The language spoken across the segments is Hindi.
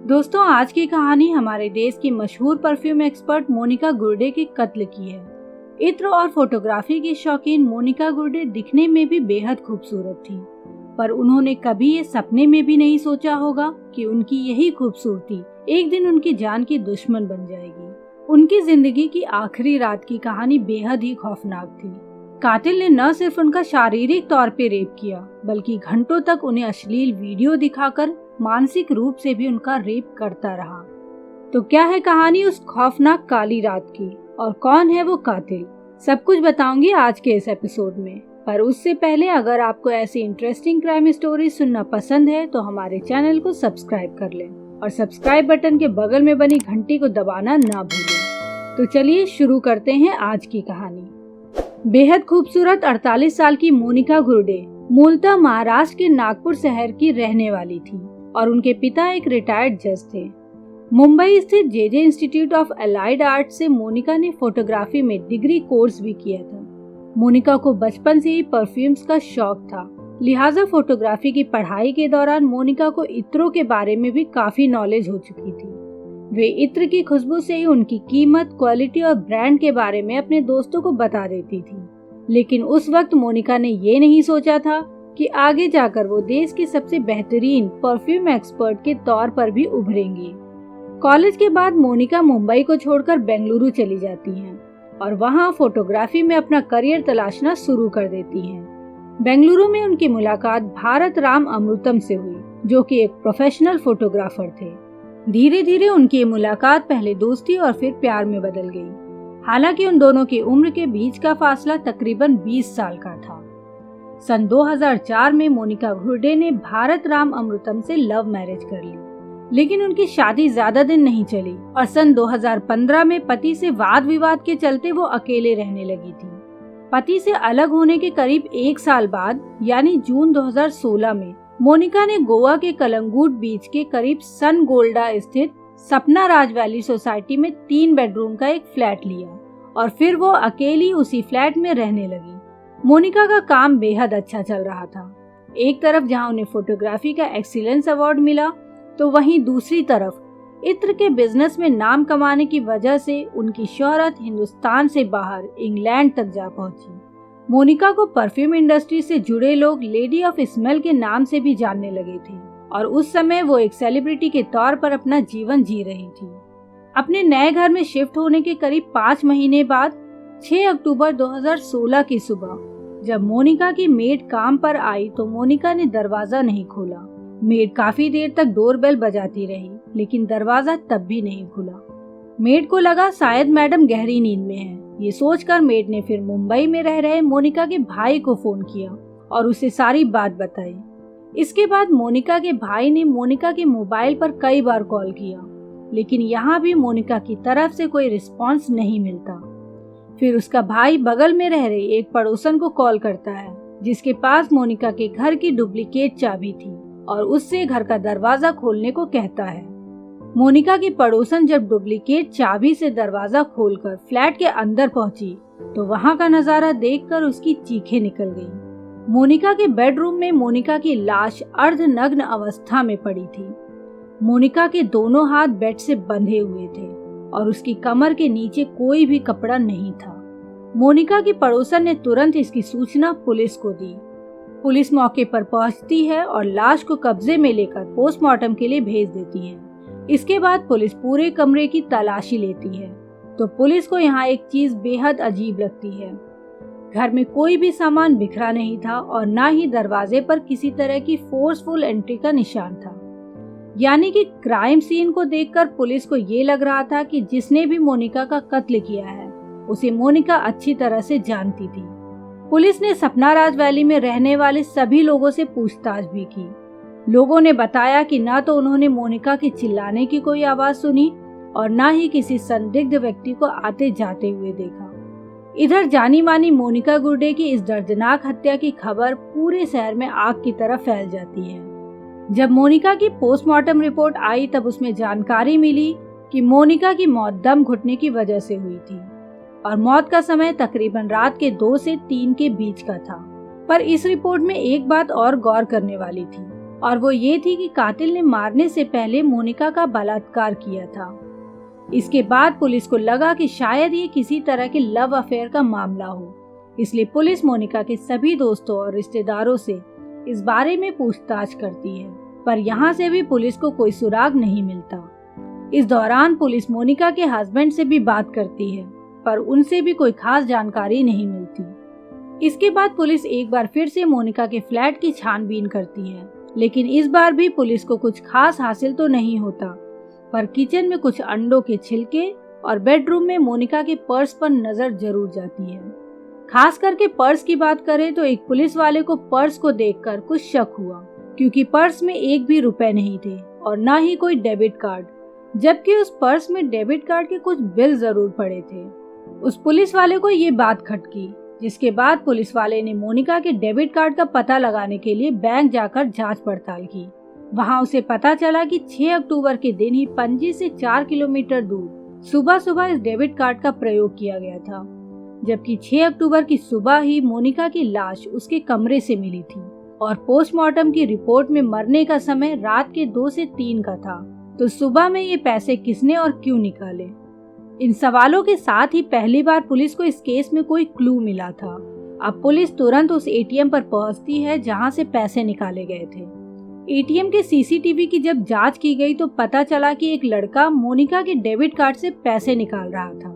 दोस्तों, आज की कहानी हमारे देश की मशहूर परफ्यूम एक्सपर्ट मोनिका गुर्डे के कत्ल की है। इत्र और फोटोग्राफी की शौकीन मोनिका गुर्डे दिखने में भी बेहद खूबसूरत थी, पर उन्होंने कभी ये सपने में भी नहीं सोचा होगा कि उनकी यही खूबसूरती एक दिन उनकी जान की दुश्मन बन जाएगी। उनकी जिंदगी की आखिरी रात की कहानी बेहद ही खौफनाक थी। कातिल ने न सिर्फ उनका शारीरिक तौर पे रेप किया, बल्कि घंटों तक उन्हें अश्लील वीडियो दिखाकर मानसिक रूप से भी उनका रेप करता रहा। तो क्या है कहानी उस खौफनाक काली रात की और कौन है वो कातिल? सब कुछ बताऊंगी आज के इस एपिसोड में। पर उससे पहले अगर आपको ऐसी इंटरेस्टिंग क्राइम स्टोरी सुनना पसंद है तो हमारे चैनल को सब्सक्राइब कर लें और सब्सक्राइब बटन के बगल में बनी घंटी को दबाना ना भूलें। तो चलिए शुरू करते हैं आज की कहानी। बेहद खूबसूरत 48 साल की मोनिका गुर्डे मूलतः महाराष्ट्र के नागपुर शहर की रहने वाली थी और उनके पिता एक रिटायर्ड जज थे। मुंबई स्थित JJ institute of allied art से मोनिका ने फोटोग्राफी में डिग्री कोर्स भी किया था। मोनिका को बचपन से ही परफ्यूम्स का शौक था, लिहाजा फोटोग्राफी की पढ़ाई के दौरान मोनिका को इत्रों के बारे में भी काफी नॉलेज हो चुकी थी। वे इत्र की खुशबू से ही उनकी कीमत, क्वालिटी और ब्रांड के बारे में अपने दोस्तों को बता देती थी। लेकिन उस वक्त मोनिका ने ये नहीं सोचा था कि आगे जाकर वो देश की सबसे बेहतरीन परफ्यूम एक्सपर्ट के तौर पर भी उभरेंगी। कॉलेज के बाद मोनिका मुंबई को छोड़कर बेंगलुरु चली जाती हैं और वहां फोटोग्राफी में अपना करियर तलाशना शुरू कर देती हैं। बेंगलुरु में उनकी मुलाकात भारत राम अमृतम से हुई, जो कि एक प्रोफेशनल फोटोग्राफर थे। धीरे धीरे उनकी मुलाकात पहले दोस्ती और फिर प्यार में बदल गई। हालांकि उन दोनों की उम्र के बीच का फासला तकरीबन 20 साल का था। सन 2004 में मोनिका गुर्डे ने भारत राम अमृतम से लव मैरिज कर ली, लेकिन उनकी शादी ज्यादा दिन नहीं चली और सन 2015 में पति से वाद विवाद के चलते वो अकेले रहने लगी थी। पति से अलग होने के करीब 1 साल बाद यानी जून 2016 में मोनिका ने गोवा के कलंगूट बीच के करीब सन गोल्डा स्थित सपना राज वैली सोसाइटी में 3 बेडरूम का एक फ्लैट लिया और फिर वो अकेली उसी फ्लैट में रहने लगी। मोनिका का काम बेहद अच्छा चल रहा था। एक तरफ जहां उन्हें फोटोग्राफी का एक्सीलेंस अवार्ड मिला, तो वहीं दूसरी तरफ इत्र के बिजनेस में नाम कमाने की वजह से उनकी शोहरत हिंदुस्तान से बाहर इंग्लैंड तक जा पहुंची। मोनिका को परफ्यूम इंडस्ट्री से जुड़े लोग लेडी ऑफ स्मेल के नाम से भी जानने लगे थे और उस समय वो एक सेलिब्रिटी के तौर पर अपना जीवन जी रही थी। अपने नए घर में शिफ्ट होने के करीब 5 महीने बाद 6 अक्टूबर 2016 की सुबह जब मोनिका की मेड काम पर आई तो मोनिका ने दरवाजा नहीं खोला। मेड काफी देर तक डोरबेल बजाती रही, लेकिन दरवाजा तब भी नहीं खुला। मेड को लगा शायद मैडम गहरी नींद में है। ये सोचकर मेड ने फिर मुंबई में रह रहे मोनिका के भाई को फोन किया और उसे सारी बात बताई। इसके बाद मोनिका के भाई ने मोनिका के मोबाइल पर कई बार कॉल किया, लेकिन यहाँ भी मोनिका की तरफ से कोई रिस्पॉन्स नहीं मिलता। फिर उसका भाई बगल में रह रही एक पड़ोसन को कॉल करता है, जिसके पास मोनिका के घर की डुप्लीकेट चाबी थी और उससे घर का दरवाजा खोलने को कहता है। मोनिका की पड़ोसन जब डुप्लीकेट चाबी से दरवाजा खोलकर फ्लैट के अंदर पहुंची तो वहां का नजारा देखकर उसकी चीखें निकल गईं। मोनिका के बेडरूम में मोनिका की लाश अर्धनग्न अवस्था में पड़ी थी। मोनिका के दोनों हाथ बेड से बंधे हुए थे और उसकी कमर के नीचे कोई भी कपड़ा नहीं था। मोनिका की पड़ोसन ने तुरंत इसकी सूचना पुलिस को दी। पुलिस मौके पर पहुंचती है और लाश को कब्जे में लेकर पोस्टमार्टम के लिए भेज देती है। इसके बाद पुलिस पूरे कमरे की तलाशी लेती है तो पुलिस को यहाँ एक चीज बेहद अजीब लगती है। घर में कोई भी सामान बिखरा नहीं था और ना ही दरवाजे पर किसी तरह की फोर्सफुल एंट्री का निशान था। यानी कि क्राइम सीन को देखकर पुलिस को ये लग रहा था कि जिसने भी मोनिका का कत्ल किया है उसे मोनिका अच्छी तरह से जानती थी। पुलिस ने सपना राज वैली में रहने वाले सभी लोगों से पूछताछ भी की। लोगों ने बताया कि ना तो उन्होंने मोनिका के चिल्लाने की कोई आवाज सुनी और ना ही किसी संदिग्ध व्यक्ति को आते जाते हुए देखा। इधर जानी मानी मोनिका गुर्डे की इस दर्दनाक हत्या की खबर पूरे शहर में आग की तरह फैल जाती है। जब मोनिका की पोस्टमार्टम रिपोर्ट आई तब उसमें जानकारी मिली कि मोनिका की मौत दम घुटने की वजह से हुई थी और मौत का समय तकरीबन रात के 2 से 3 के बीच का था। पर इस रिपोर्ट में एक बात और गौर करने वाली थी। और वो ये थी कि कातिल ने मारने से पहले मोनिका का बलात्कार किया था। इसके बाद पुलिस को लगा कि शायद ये किसी तरह के लव अफेयर का मामला हो, इसलिए पुलिस मोनिका के सभी दोस्तों और रिश्तेदारों से इस बारे में पूछताछ करती है, पर यहाँ से भी पुलिस को कोई सुराग नहीं मिलता। इस दौरान पुलिस मोनिका के हस्बैंड से भी बात करती है, पर उनसे भी कोई खास जानकारी नहीं मिलती। इसके बाद पुलिस एक बार फिर से मोनिका के फ्लैट की छानबीन करती है, लेकिन इस बार भी पुलिस को कुछ खास हासिल तो नहीं होता, पर किचन में कुछ अंडों के छिलके और बेडरूम में मोनिका के पर्स पर नजर जरूर जाती है। खास करके पर्स की बात करें तो एक पुलिस वाले को पर्स को देखकर कुछ शक हुआ, क्योंकि पर्स में एक भी रुपए नहीं थे और ना ही कोई डेबिट कार्ड, जबकि उस पर्स में डेबिट कार्ड के कुछ बिल जरूर पड़े थे। उस पुलिस वाले को ये बात खटकी, जिसके बाद पुलिस वाले ने मोनिका के डेबिट कार्ड का पता लगाने के लिए बैंक जाकर जांच पड़ताल की। वहां उसे पता चला कि 6 अक्टूबर के दिन ही पणजी से 4 किलोमीटर दूर सुबह सुबह इस डेबिट कार्ड का प्रयोग किया गया था, जबकि 6 अक्टूबर की सुबह ही मोनिका की लाश उसके कमरे से मिली थी और पोस्टमार्टम की रिपोर्ट में मरने का समय रात के 2 से 3 का था। तो सुबह में ये पैसे किसने और क्यों निकाले? इन सवालों के साथ ही पहली बार पुलिस को इस केस में कोई क्लू मिला था। अब पुलिस तुरंत उस एटीएम पर पहुंचती है जहां से पैसे निकाले गए थे। एटीएम के सीसीटीवी की जब जांच की गई तो पता चला कि एक लड़का मोनिका के डेबिट कार्ड से पैसे निकाल रहा था।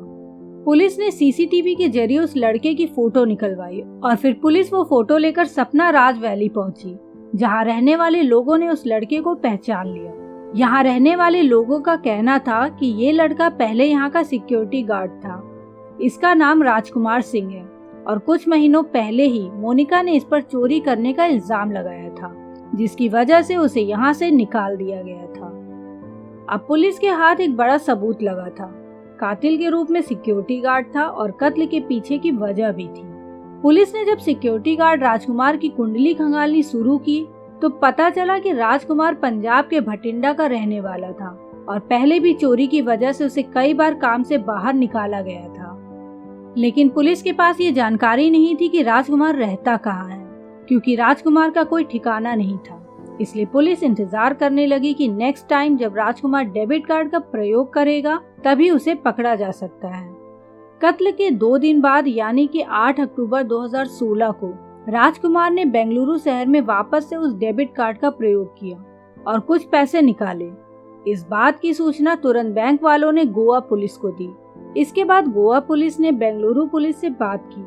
पुलिस ने सीसीटीवी के जरिए उस लड़के की फोटो निकलवाई और फिर पुलिस वो फोटो लेकर सपना राज वैली पहुंची, जहां रहने वाले लोगों ने उस लड़के को पहचान लिया। यहाँ रहने वाले लोगों का कहना था कि ये लड़का पहले यहाँ का सिक्योरिटी गार्ड था। इसका नाम राजकुमार सिंह है और कुछ महीनों पहले ही मोनिका ने इस पर चोरी करने का इल्जाम लगाया था, जिसकी वजह से उसे यहाँ से निकाल दिया गया था। अब पुलिस के हाथ एक बड़ा सबूत लगा था। कातिल के रूप में सिक्योरिटी गार्ड था और कत्ल के पीछे की वजह भी थी। पुलिस ने जब सिक्योरिटी गार्ड राजकुमार की कुंडली खंगालनी शुरू की तो पता चला कि राजकुमार पंजाब के भटिंडा का रहने वाला था और पहले भी चोरी की वजह से उसे कई बार काम से बाहर निकाला गया था। लेकिन पुलिस के पास ये जानकारी नहीं थी कि राजकुमार रहता कहाँ है, क्योंकि राजकुमार का कोई ठिकाना नहीं था। इसलिए पुलिस इंतजार करने लगी कि नेक्स्ट टाइम जब राजकुमार डेबिट कार्ड का प्रयोग करेगा तभी उसे पकड़ा जा सकता है। कत्ल के 2 दिन बाद यानी कि 8 अक्टूबर 2016 को राजकुमार ने बेंगलुरु शहर में वापस से उस डेबिट कार्ड का प्रयोग किया और कुछ पैसे निकाले। इस बात की सूचना तुरंत बैंक वालों ने गोवा पुलिस को दी। इसके बाद गोवा पुलिस ने बेंगलुरु पुलिस से बात की,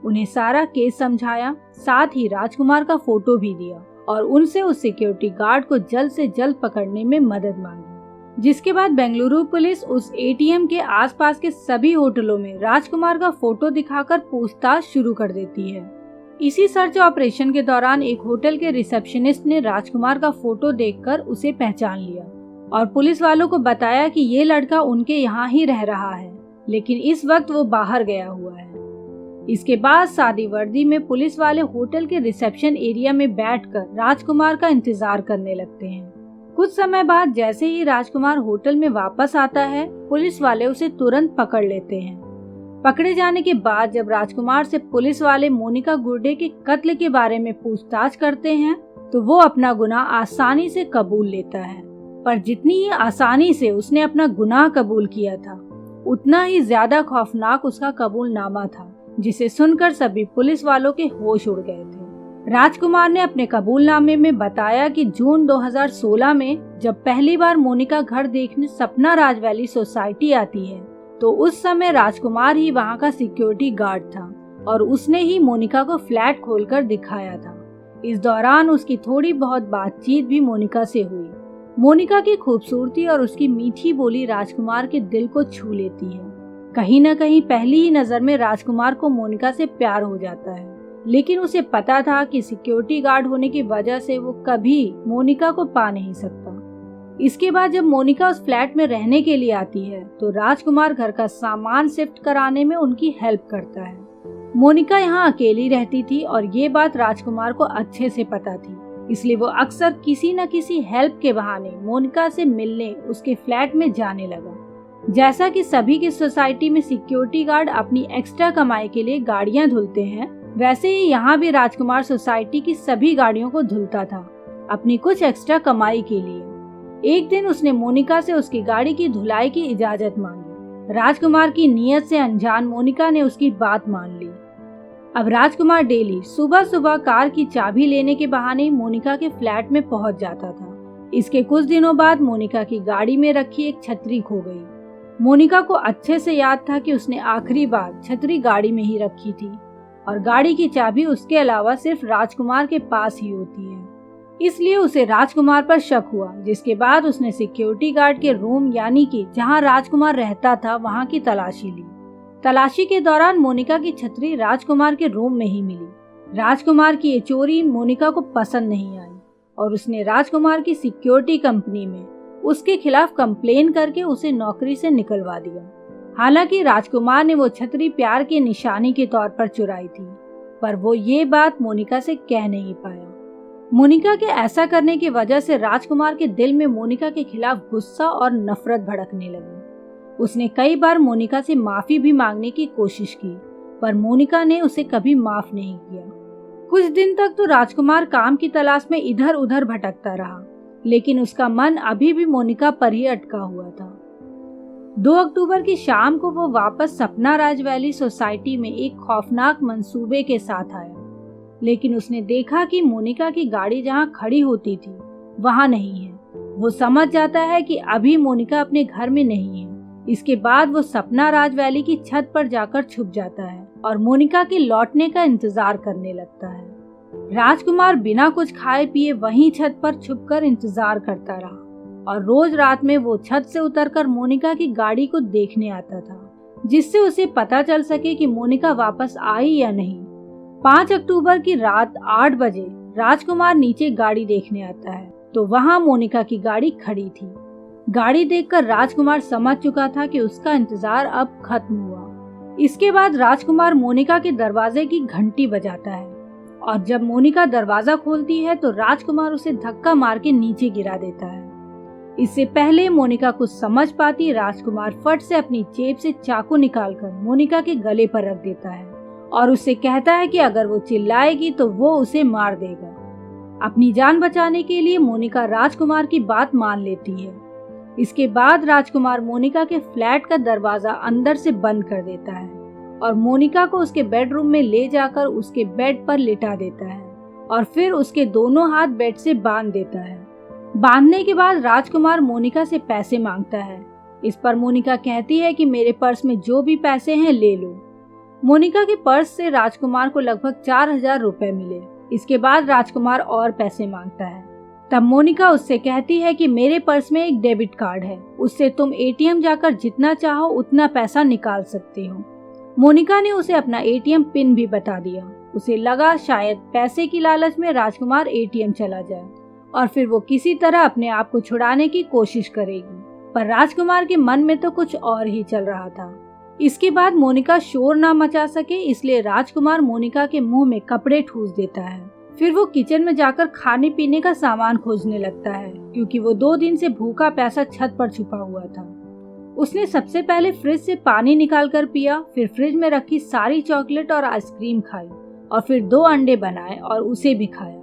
उन्हें सारा केस समझाया, साथ ही राजकुमार का फोटो भी दिया और उनसे उस सिक्योरिटी गार्ड को जल्द से जल्द पकड़ने में मदद मांगी। जिसके बाद बेंगलुरु पुलिस उस एटीएम के आसपास के सभी होटलों में राजकुमार का फोटो दिखाकर पूछताछ शुरू कर देती है। इसी सर्च ऑपरेशन के दौरान एक होटल के रिसेप्शनिस्ट ने राजकुमार का फोटो देखकर उसे पहचान लिया और पुलिस वालों को बताया कि ये लड़का उनके यहाँ ही रह रहा है, लेकिन इस वक्त वो बाहर गया हुआ है। इसके बाद सादी वर्दी में पुलिस वाले होटल के रिसेप्शन एरिया में बैठकर राजकुमार का इंतजार करने लगते हैं। कुछ समय बाद जैसे ही राजकुमार होटल में वापस आता है, पुलिस वाले उसे तुरंत पकड़ लेते हैं। पकड़े जाने के बाद जब राजकुमार से पुलिस वाले मोनिका गुर्डे के कत्ल के बारे में पूछताछ करते हैं तो वो अपना गुनाह आसानी से कबूल लेता है। पर जितनी ही आसानी से उसने अपना गुनाह कबूल किया था, उतना ही ज्यादा खौफनाक उसका कबूलनामा था, जिसे सुनकर सभी पुलिस वालों के होश उड़ गए थे। राजकुमार ने अपने कबूलनामे में बताया कि जून 2016 में जब पहली बार मोनिका घर देखने सपना राज वैली सोसाइटी आती है तो उस समय राजकुमार ही वहाँ का सिक्योरिटी गार्ड था और उसने ही मोनिका को फ्लैट खोलकर दिखाया था। इस दौरान उसकी थोड़ी बहुत बातचीत भी मोनिका से हुई। मोनिका की खूबसूरती और उसकी मीठी बोली राजकुमार के दिल को छू लेती है। कहीं न कहीं पहली ही नजर में राजकुमार को मोनिका से प्यार हो जाता है, लेकिन उसे पता था कि सिक्योरिटी गार्ड होने की वजह से वो कभी मोनिका को पा नहीं सकता। इसके बाद जब मोनिका उस फ्लैट में रहने के लिए आती है तो राजकुमार घर का सामान शिफ्ट कराने में उनकी हेल्प करता है। मोनिका यहाँ अकेली रहती थी और ये बात राजकुमार को अच्छे से पता थी, इसलिए वो अक्सर किसी न किसी हेल्प के बहाने मोनिका से मिलने उसके फ्लैट में जाने लगा। जैसा कि सभी की सोसाइटी में सिक्योरिटी गार्ड अपनी एक्स्ट्रा कमाई के लिए गाड़ियाँ धुलते हैं, वैसे ही यहाँ भी राजकुमार सोसाइटी की सभी गाड़ियों को धुलता था। अपनी कुछ एक्स्ट्रा कमाई के लिए। एक दिन उसने मोनिका से उसकी गाड़ी की धुलाई की इजाजत मांगी। राजकुमार की नीयत से अनजान मोनिका ने उसकी बात मान ली। अब राजकुमार डेली सुबह सुबह कार की चाबी लेने के बहाने मोनिका के फ्लैट में पहुंच जाता था। इसके कुछ दिनों बाद मोनिका की गाड़ी में रखी एक छतरी खो गई। मोनिका को अच्छे से याद था कि उसने आखिरी बार छतरी गाड़ी में ही रखी थी और गाड़ी की चाबी उसके अलावा सिर्फ राजकुमार के पास ही होती है। इसलिए उसे राजकुमार पर शक हुआ, जिसके बाद उसने सिक्योरिटी गार्ड के रूम यानी कि जहां राजकुमार रहता था वहां की तलाशी ली। तलाशी के दौरान मोनिका की छतरी राजकुमार के रूम में ही मिली। राजकुमार की ये चोरी मोनिका को पसंद नहीं आई और उसने राजकुमार की सिक्योरिटी कंपनी में उसके खिलाफ कंप्लेन करके उसे नौकरी से निकलवा दिया। हालांकि राजकुमार ने वो छतरी प्यार की निशानी के तौर पर चुराई थी, पर वो ये बात मोनिका से कह नहीं पाया। मोनिका के ऐसा करने की वजह से राजकुमार के दिल में मोनिका के खिलाफ गुस्सा और नफरत भड़कने लगी। उसने कई बार मोनिका से माफी भी मांगने की कोशिश की, पर मोनिका ने उसे कभी माफ नहीं किया। कुछ दिन तक तो राजकुमार काम की तलाश में इधर उधर भटकता रहा, लेकिन उसका मन अभी भी मोनिका पर ही अटका हुआ था। 2 अक्टूबर की शाम को वो वापस सपना राज वैली सोसाइटी में एक खौफनाक मंसूबे के साथ आया, लेकिन उसने देखा कि मोनिका की गाड़ी जहां खड़ी होती थी वहां नहीं है। वो समझ जाता है कि अभी मोनिका अपने घर में नहीं है। इसके बाद वो सपना राज वैली की छत पर जाकर छुप जाता है और मोनिका के लौटने का इंतजार करने लगता है। राजकुमार बिना कुछ खाए पिए वहीं छत पर छुपकर इंतजार करता रहा और रोज रात में वो छत से उतरकर मोनिका की गाड़ी को देखने आता था, जिससे उसे पता चल सके कि मोनिका वापस आई या नहीं। 5 अक्टूबर की रात 8 बजे राजकुमार नीचे गाड़ी देखने आता है तो वहां मोनिका की गाड़ी खड़ी थी। गाड़ी देखकर राजकुमार समझ चुका था कि उसका इंतजार अब खत्म हुआ। इसके बाद राजकुमार मोनिका के दरवाजे की घंटी बजाता है और जब मोनिका दरवाजा खोलती है तो राजकुमार उसे धक्का मार के नीचे गिरा देता है। इससे पहले मोनिका कुछ समझ पाती, राजकुमार फट से अपनी जेब से चाकू निकालकर मोनिका के गले पर रख देता है और उससे कहता है कि अगर वो चिल्लाएगी तो वो उसे मार देगा। अपनी जान बचाने के लिए मोनिका राजकुमार की बात मान लेती है। इसके बाद राजकुमार मोनिका के फ्लैट का दरवाजा अंदर से बंद कर देता है और मोनिका को उसके बेडरूम में ले जाकर उसके बेड पर लिटा देता है और फिर उसके दोनों हाथ बेड से बांध देता है। बांधने के बाद राजकुमार मोनिका से पैसे मांगता है। इस पर मोनिका कहती है कि मेरे पर्स में जो भी पैसे हैं ले लो। मोनिका के पर्स से राजकुमार को लगभग 4000 रुपए मिले। इसके बाद राजकुमार और पैसे मांगता है। तब मोनिका उससे कहती है कि मेरे पर्स में एक डेबिट कार्ड है, उससे तुम एटीएम जाकर जितना चाहो उतना पैसा निकाल सकती हो। मोनिका ने उसे अपना एटीएम पिन भी बता दिया। उसे लगा शायद पैसे की लालच में राजकुमार एटीएम चला जाए और फिर वो किसी तरह अपने आप को छुड़ाने की कोशिश करेगी, पर राजकुमार के मन में तो कुछ और ही चल रहा था। इसके बाद मोनिका शोर ना मचा सके इसलिए राजकुमार मोनिका के मुंह में कपड़े ठूस देता है। फिर वो किचन में जाकर खाने पीने का सामान खोजने लगता है, क्योंकि वो 2 दिन से भूखा प्यासा छत पर छुपा हुआ था। उसने सबसे पहले फ्रिज से पानी निकालकर पिया, फिर फ्रिज में रखी सारी चॉकलेट और आइसक्रीम खाई और फिर 2 अंडे बनाए और उसे भी खाया।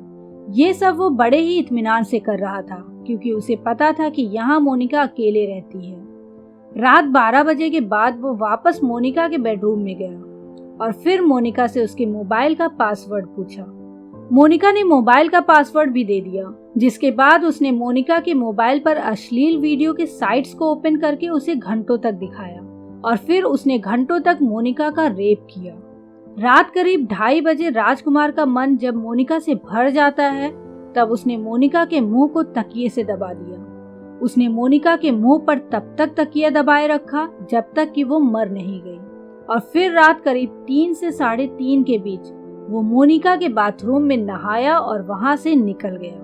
ये सब वो बड़े ही इत्मीनान से कर रहा था, क्योंकि उसे पता था कि यहाँ मोनिका अकेले रहती है। रात 12 बजे के बाद वो वापस मोनिका के बेडरूम में गया और फिर मोनिका से उसके मोबाइल का पासवर्ड पूछा। मोनिका ने मोबाइल का पासवर्ड भी दे दिया, जिसके बाद उसने मोनिका के मोबाइल पर अश्लील वीडियो के साइट्स को ओपन करके उसे घंटों तक दिखाया और फिर उसने घंटों तक मोनिका का रेप किया। रात करीब 2:30 बजे राजकुमार का मन जब मोनिका से भर जाता है तब उसने मोनिका के मुंह को तकिए से दबा दिया। उसने मोनिका के मुंह पर तब तक तकिया दबाए रखा जब तक कि वो मर नहीं गई और फिर रात करीब 3 से 3:30 के बीच वो मोनिका के बाथरूम में नहाया और वहां से निकल गया।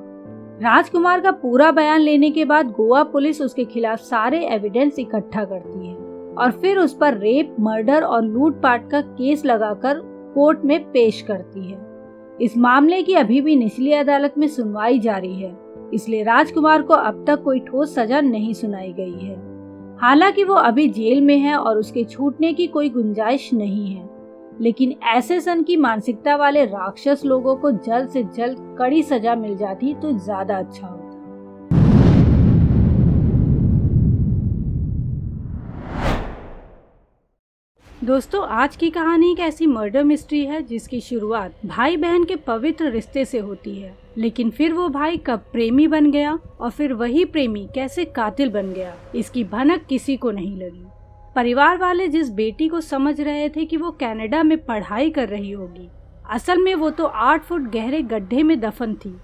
राजकुमार का पूरा बयान लेने के बाद गोवा पुलिस उसके खिलाफ सारे एविडेंस इकट्ठा करती है और फिर उस पर रेप, मर्डर और लूटपाट का केस लगाकर कोर्ट में पेश करती है। इस मामले की अभी भी निचली अदालत में सुनवाई जारी है, इसलिए राजकुमार को अब तक कोई ठोस सजा नहीं सुनाई गई है। हालांकि वो अभी जेल में है और उसके छूटने की कोई गुंजाइश नहीं है। लेकिन ऐसे सन की मानसिकता वाले राक्षस लोगों को जल्द से जल्द कड़ी सजा मिल जाती तो ज्यादा अच्छा होता। दोस्तों, आज की कहानी एक ऐसी मर्डर मिस्ट्री है जिसकी शुरुआत भाई बहन के पवित्र रिश्ते से होती है, लेकिन फिर वो भाई कब प्रेमी बन गया और फिर वही प्रेमी कैसे कातिल बन गया, इसकी भनक किसी को नहीं लगी। परिवार वाले जिस बेटी को समझ रहे थे कि वो कनाडा में पढ़ाई कर रही होगी, असल में वो तो 8 फुट गहरे गड्ढे में दफन थी।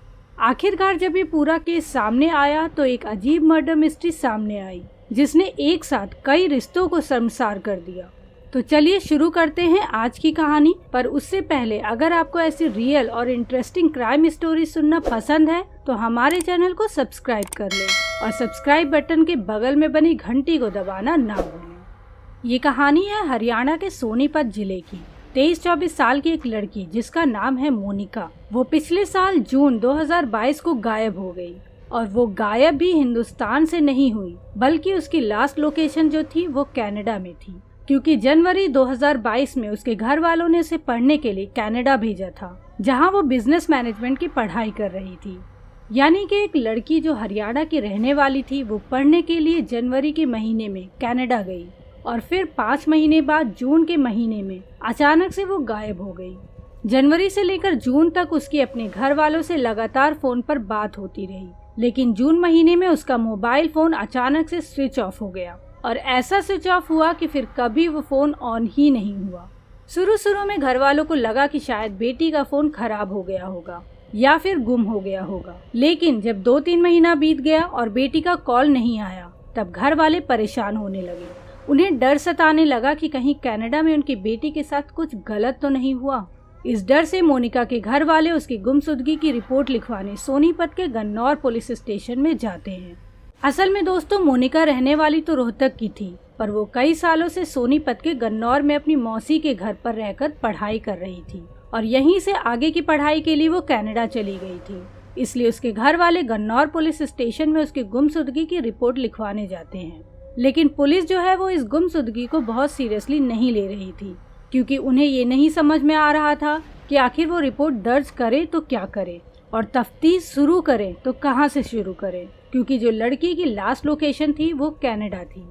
आखिरकार जब ये पूरा केस सामने आया तो एक अजीब मर्डर मिस्ट्री सामने आई जिसने एक साथ कई रिश्तों को शर्मसार कर दिया। तो चलिए शुरू करते हैं आज की कहानी। पर उससे पहले अगर आपको ऐसी रियल और इंटरेस्टिंग क्राइम स्टोरी सुनना पसंद है तो हमारे चैनल को सब्सक्राइब कर लें और सब्सक्राइब बटन के बगल में बनी घंटी को दबाना ना भूलें। ये कहानी है हरियाणा के सोनीपत जिले की 23-24 साल की एक लड़की जिसका नाम है मोनिका। वो पिछले साल जून 2022 को गायब हो गई और वो गायब भी हिंदुस्तान से नहीं हुई, बल्कि उसकी लास्ट लोकेशन जो थी वो कनाडा में थी, क्योंकि जनवरी 2022 में उसके घर वालों ने उसे पढ़ने के लिए कनाडा भेजा था, जहां वो बिजनेस मैनेजमेंट की पढ़ाई कर रही थी। यानी कि एक लड़की जो हरियाणा की रहने वाली थी वो पढ़ने के लिए जनवरी के महीने में कनाडा गई और फिर 5 महीने बाद जून के महीने में अचानक से वो गायब हो गई। जनवरी से लेकर जून तक उसकी अपने घर वालों से लगातार फोन पर बात होती रही, लेकिन जून महीने में उसका मोबाइल फोन अचानक से स्विच ऑफ हो गया और ऐसा स्विच ऑफ हुआ कि फिर कभी वो फोन ऑन ही नहीं हुआ। शुरू में घर वालों को लगा कि शायद बेटी का फोन खराब हो गया होगा या फिर गुम हो गया होगा, लेकिन जब 2-3 महीना बीत गया और बेटी का कॉल नहीं आया तब घर वाले परेशान होने लगे। उन्हें डर सताने लगा कि कहीं कनाडा में उनकी बेटी के साथ कुछ गलत तो नहीं हुआ। इस डर से मोनिका के घर वाले उसकी गुमशुदगी की रिपोर्ट लिखवाने सोनीपत के गन्नौर पुलिस स्टेशन में जाते हैं। असल में दोस्तों, मोनिका रहने वाली तो रोहतक की थी, पर वो कई सालों से सोनीपत के गन्नौर में अपनी मौसी के घर पर रहकर पढ़ाई कर रही थी और यहीं से आगे की पढ़ाई के लिए वो कनाडा चली गई थी। इसलिए उसके घर वाले गन्नौर पुलिस स्टेशन में उसकी गुमशुदगी की रिपोर्ट लिखवाने जाते हैं। लेकिन पुलिस जो है वो इस गुमशुदगी को बहुत सीरियसली नहीं ले रही थी, क्योंकि उन्हें ये नहीं समझ में आ रहा था कि आखिर वो रिपोर्ट दर्ज करे तो क्या करे और तफ्तीश शुरू करे तो कहाँ से शुरू करे, क्योंकि जो लड़की की लास्ट लोकेशन थी वो कनाडा थी।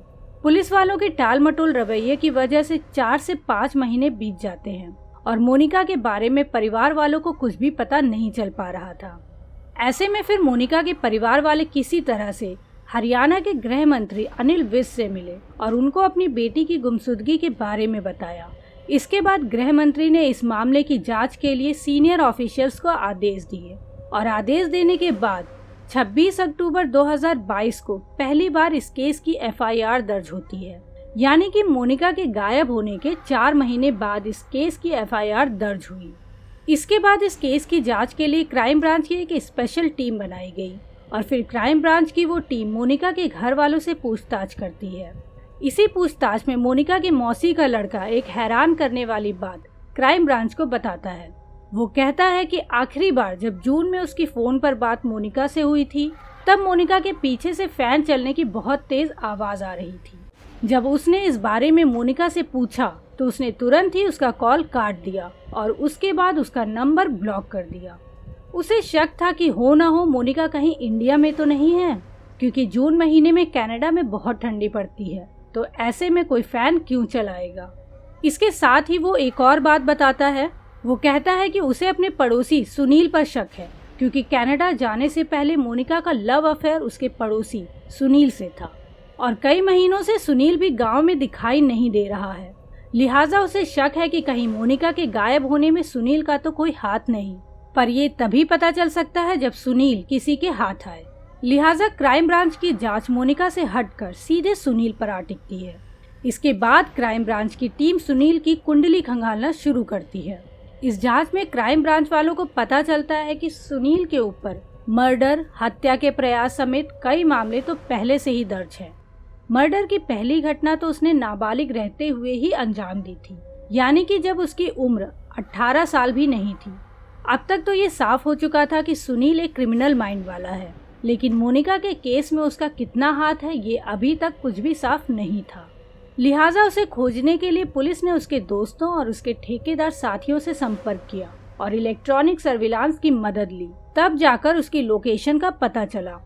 पुलिस वालों के टाल मटोल रवैये की वजह से 4 से 5 महीने बीत जाते हैं और मोनिका के बारे में परिवार वालों को कुछ भी पता नहीं चल पा रहा था। ऐसे में फिर मोनिका के परिवार वाले किसी तरह से हरियाणा के गृह मंत्री अनिल विज से मिले और उनको अपनी बेटी की गुमशुदगी के बारे में बताया। इसके बाद गृह मंत्री ने इस मामले की जांच के लिए सीनियर ऑफिशियल्स को आदेश दिए और आदेश देने के बाद 26 अक्टूबर 2022 को पहली बार इस केस की एफआईआर दर्ज होती है। यानी कि मोनिका के गायब होने के 4 महीने बाद इस केस की एफआईआर दर्ज हुई। इसके बाद इस केस की जांच के लिए क्राइम ब्रांच की एक स्पेशल टीम बनाई गई और फिर क्राइम ब्रांच की वो टीम मोनिका के घर वालों से पूछताछ करती है। इसी पूछताछ में मोनिका की मौसी का लड़का एक हैरान करने वाली बात क्राइम ब्रांच को बताता है। वो कहता है कि आखिरी बार जब जून में उसकी फोन पर बात मोनिका से हुई थी तब मोनिका के पीछे से फैन चलने की बहुत तेज आवाज आ रही थी। जब उसने इस बारे में मोनिका से पूछा तो उसने तुरंत ही उसका कॉल काट दिया और उसके बाद उसका नंबर ब्लॉक कर दिया। उसे शक था कि हो ना हो मोनिका कहीं इंडिया में तो नहीं है, क्योंकि जून महीने में कनाडा में बहुत ठंडी पड़ती है, तो ऐसे में कोई फैन क्यों चलाएगा। इसके साथ ही वो एक और बात बताता है। वो कहता है कि उसे अपने पड़ोसी सुनील पर शक है, क्योंकि कनाडा जाने से पहले मोनिका का लव अफेयर उसके पड़ोसी सुनील से था और कई महीनों से सुनील भी गांव में दिखाई नहीं दे रहा है। लिहाजा उसे शक है कि कहीं मोनिका के गायब होने में सुनील का तो कोई हाथ नहीं, पर ये तभी पता चल सकता है जब सुनील किसी के हाथ आए। लिहाजा क्राइम ब्रांच की जांच मोनिका से हटकर सीधे सुनील पर आ टिकती है। इसके बाद क्राइम ब्रांच की टीम सुनील की कुंडली खंगालना शुरू करती है। इस जांच में क्राइम ब्रांच वालों को पता चलता है कि सुनील के ऊपर मर्डर, हत्या के प्रयास समेत कई मामले तो पहले से ही दर्ज है। मर्डर की पहली घटना तो उसने नाबालिग रहते हुए ही अंजाम दी थी, यानी कि जब उसकी उम्र 18 साल भी नहीं थी। अब तक तो ये साफ हो चुका था कि सुनील एक क्रिमिनल माइंड वाला है, लेकिन मोनिका के केस में उसका कितना हाथ है ये अभी तक कुछ भी साफ नहीं था। लिहाजा उसे खोजने के लिए पुलिस ने उसके दोस्तों और उसके ठेकेदार साथियों से संपर्क किया और इलेक्ट्रॉनिक सर्विलांस की मदद ली। तब जाकर उसकी लोकेशन का पता चला।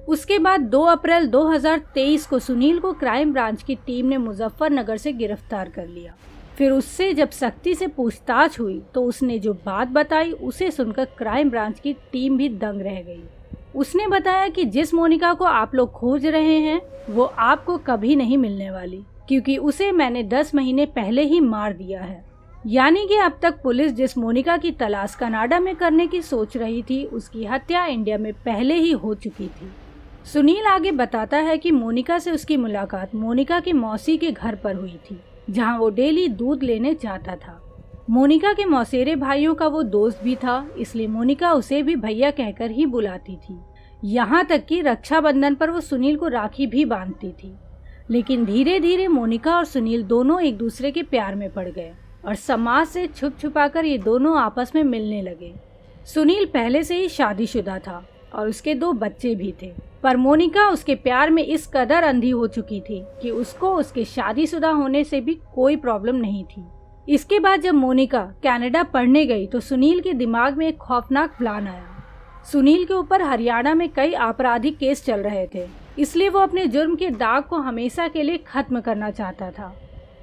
उसके बाद 2 अप्रैल 2023 को सुनील को क्राइम ब्रांच की टीम ने मुजफ्फरनगर से गिरफ्तार कर लिया। फिर उससे जब सख्ती से पूछताछ हुई तो उसने जो बात बताई उसे सुनकर क्राइम ब्रांच की टीम भी दंग रह गई। उसने बताया कि जिस मोनिका को आप लोग खोज रहे हैं वो आपको कभी नहीं मिलने वाली, क्योंकि उसे मैंने 10 महीने पहले ही मार दिया है। यानी कि अब तक पुलिस जिस मोनिका की तलाश कनाडा में करने की सोच रही थी उसकी हत्या इंडिया में पहले ही हो चुकी थी। सुनील आगे बताता है कि मोनिका से उसकी मुलाकात मोनिका की मौसी के घर पर हुई थी, जहां वो डेली दूध लेने जाता था। मोनिका के मौसेरे भाइयों का वो दोस्त भी था, इसलिए मोनिका उसे भी भैया कहकर ही बुलाती थी। यहाँ तक कि रक्षाबंधन पर वो सुनील को राखी भी बांधती थी। लेकिन धीरे धीरे मोनिका और सुनील दोनों एक दूसरे के प्यार में पड़ गए और समाज से छुप छुपाकर ये दोनों आपस में मिलने लगे। सुनील पहले से ही शादीशुदा था और उसके 2 बच्चे भी थे, पर मोनिका उसके प्यार में इस कदर अंधी हो चुकी थी कि उसको उसके शादीशुदा होने से भी कोई प्रॉब्लम नहीं थी। इसके बाद जब मोनिका कनाडा पढ़ने गई तो सुनील के दिमाग में एक खौफनाक प्लान आया। सुनील के ऊपर हरियाणा में कई आपराधिक केस चल रहे थे, इसलिए वो अपने जुर्म के दाग को हमेशा के लिए खत्म करना चाहता था।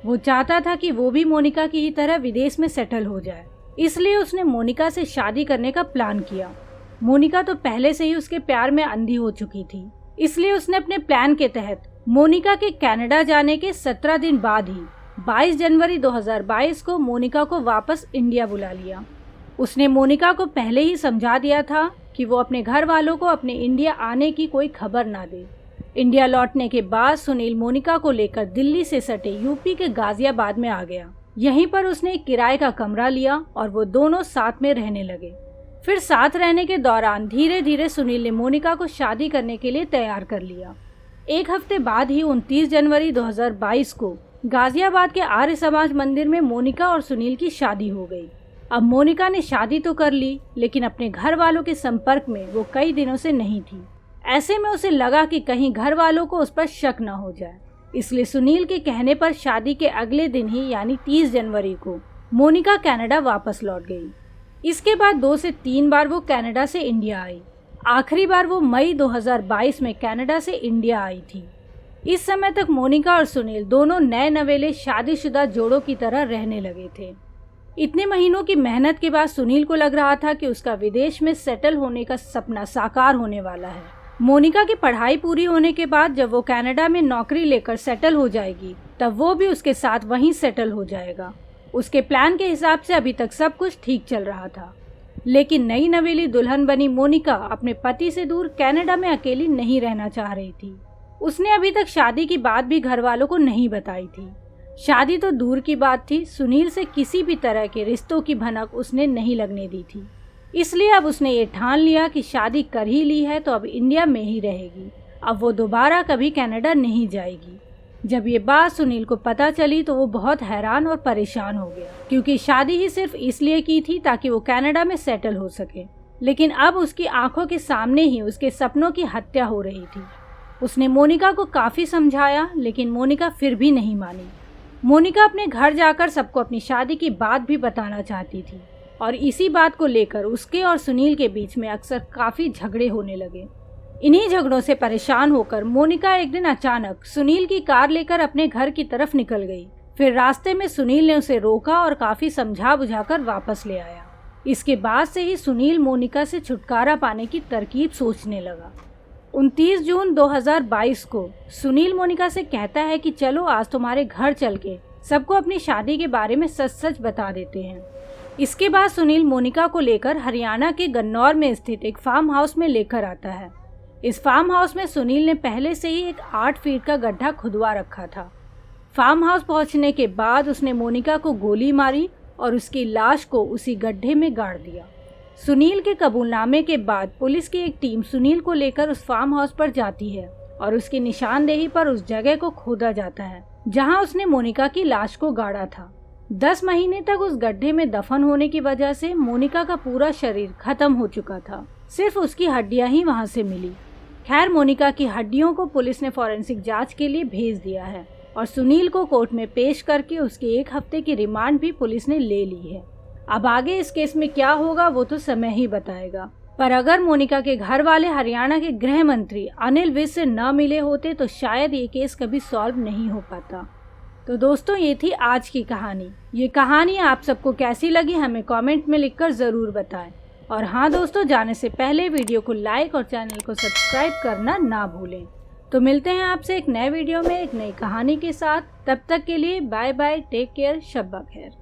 वो चाहता था कि वो भी मोनिका की ही तरह विदेश में सेटल हो जाए, इसलिए उसने मोनिका से शादी करने का प्लान किया। मोनिका तो पहले से ही उसके प्यार में अंधी हो चुकी थी, इसलिए उसने अपने प्लान के तहत मोनिका के कनाडा जाने के 17 दिन बाद ही 22 जनवरी 2022 को मोनिका को वापस इंडिया बुला लिया। उसने मोनिका को पहले ही समझा दिया था कि वो अपने घर वालों को अपने इंडिया आने की कोई खबर ना दे। इंडिया लौटने के बाद सुनील मोनिका को लेकर दिल्ली से सटे यूपी के गाजियाबाद में आ गया। यहीं पर उसने एक किराए का कमरा लिया और वो दोनों साथ में रहने लगे। फिर साथ रहने के दौरान धीरे धीरे सुनील ने मोनिका को शादी करने के लिए तैयार कर लिया। 1 हफ्ते बाद ही 29 जनवरी 2022 को गाजियाबाद के आर्य समाज मंदिर में मोनिका और सुनील की शादी हो गई। अब मोनिका ने शादी तो कर ली, लेकिन अपने घर वालों के संपर्क में वो कई दिनों से नहीं थी। ऐसे में उसे लगा कि कहीं घर वालों को उस पर शक न हो जाए, इसलिए सुनील के कहने पर शादी के अगले दिन ही यानी 30 जनवरी को मोनिका कनाडा वापस लौट गई। इसके बाद 2 से 3 बार वो कनाडा से इंडिया आई। आखिरी बार वो मई 2022 में कनाडा से इंडिया आई थी। इस समय तक मोनिका और सुनील दोनों नए नवेले शादीशुदा जोड़ों की तरह रहने लगे थे। इतने महीनों की मेहनत के बाद सुनील को लग रहा था कि उसका विदेश में सेटल होने का सपना साकार होने वाला है। मोनिका की पढ़ाई पूरी होने के बाद जब वो कनाडा में नौकरी लेकर सेटल हो जाएगी, तब वो भी उसके साथ वहीं सेटल हो जाएगा। उसके प्लान के हिसाब से अभी तक सब कुछ ठीक चल रहा था, लेकिन नई नवेली दुल्हन बनी मोनिका अपने पति से दूर कनाडा में अकेली नहीं रहना चाह रही थी। उसने अभी तक शादी की बात भी घर वालों को नहीं बताई थी। शादी तो दूर की बात थी, सुनील से किसी भी तरह के रिश्तों की भनक उसने नहीं लगने दी थी। इसलिए अब उसने ये ठान लिया कि शादी कर ही ली है तो अब इंडिया में ही रहेगी। अब वो दोबारा कभी कनाडा नहीं जाएगी। जब ये बात सुनील को पता चली तो वो बहुत हैरान और परेशान हो गया, क्योंकि शादी ही सिर्फ इसलिए की थी ताकि वो कनाडा में सेटल हो सके। लेकिन अब उसकी आंखों के सामने ही उसके सपनों की हत्या हो रही थी। उसने मोनिका को काफ़ी समझाया, लेकिन मोनिका फिर भी नहीं मानी। मोनिका अपने घर जाकर सबको अपनी शादी की बात भी बताना चाहती थी और इसी बात को लेकर उसके और सुनील के बीच में अक्सर काफ़ी झगड़े होने लगे। इन्हीं झगड़ों से परेशान होकर मोनिका एक दिन अचानक सुनील की कार लेकर अपने घर की तरफ निकल गई। फिर रास्ते में सुनील ने उसे रोका और काफ़ी समझा बुझाकर वापस ले आया। इसके बाद से ही सुनील मोनिका से छुटकारा पाने की तरकीब सोचने लगा। 29 जून 2022 को सुनील मोनिका से कहता है कि चलो आज तुम्हारे घर चल के सबको अपनी शादी के बारे में सच सच बता देते हैं। इसके बाद सुनील मोनिका को लेकर हरियाणा के गन्नौर में स्थित एक फार्म हाउस में लेकर आता है। इस फार्म हाउस में सुनील ने पहले से ही एक 8 फीट का गड्ढा खुदवा रखा था। फार्म हाउस पहुंचने के बाद उसने मोनिका को गोली मारी और उसकी लाश को उसी गड्ढे में गाड़ दिया। सुनील के कबूलनामे के बाद पुलिस की एक टीम सुनील को लेकर उस फार्म हाउस पर जाती है और उसकी निशानदेही पर उस जगह को खोदा जाता है जहां उसने मोनिका की लाश को गाड़ा था। 10 महीने तक उस गड्ढे में दफन होने की वजह से मोनिका का पूरा शरीर खत्म हो चुका था, सिर्फ उसकी हड्डियां ही वहां से मिली। खैर, मोनिका की हड्डियों को पुलिस ने फॉरेंसिक जांच के लिए भेज दिया है। और सुनील को कोर्ट में पेश करके उसके 1 हफ्ते की रिमांड भी पुलिस ने ले ली है। अब आगे इस केस में क्या होगा वो तो समय ही बताएगा। पर अगर मोनिका के घर वाले हरियाणा के गृह मंत्री अनिल विज से न मिले होते तो शायद ये केस कभी सॉल्व नहीं हो पाता। तो दोस्तों, ये थी आज की कहानी। ये कहानी आप सबको कैसी लगी हमें कमेंट में लिखकर ज़रूर बताएं। और हाँ दोस्तों, जाने से पहले वीडियो को लाइक और चैनल को सब्सक्राइब करना ना भूलें। तो मिलते हैं आपसे एक नए वीडियो में एक नई कहानी के साथ। तब तक के लिए बाय बाय, टेक केयर, शब्बा खैर।